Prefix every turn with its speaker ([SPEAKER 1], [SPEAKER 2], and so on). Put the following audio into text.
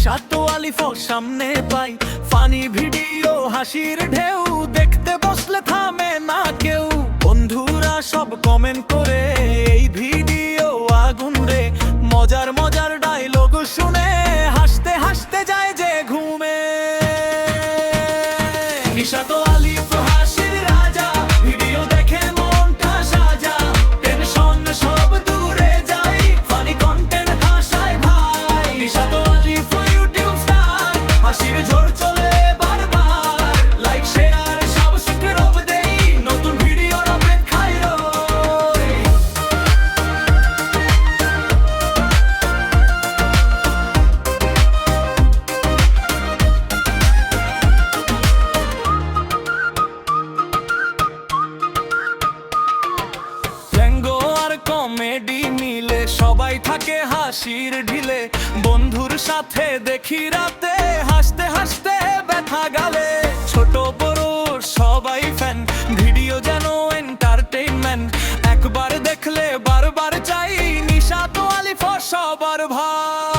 [SPEAKER 1] নিশাত আলিফর সামনে পাই, funny video হাসির ঢেউ, দেখতে বসলে থামে না কেউ। বন্ধুরা সব কমেন্ট করে এই ভিডিও আগুন রে, মজার মজার ডায়লগ শুনে হাসতে হাসতে যায় যে ঘুমে। নিশাত আলিফ হাসির রাজা, ভিডিও দেখে মনটা সাজা, টেনশন সব দূরে যায়, ফানি কন্টেন্ট হাসায় ভাই। নিশাত আলিফ ইউটিউব স্টার, হাসির ঝড় চলে বারবার, লাইক শেয়ার সাবস্ক্রাইব দেই, নতুন ভিডিওর অপেক্ষায় রই। ট্যাঙ্গো আর কমেডি মিলে সবাই থাকে হাসির ঢিলে, বন্ধুর সাথে দেখি রাতে হাসতে হাসতে ব্যথা গালে। ছোট বড় সবাই ফ্যান, ভিডিও যেন এন্টারটেইনমেন্ট, একবার দেখলে বারবার চাই, নিশাত আলিফ সবার ভাই।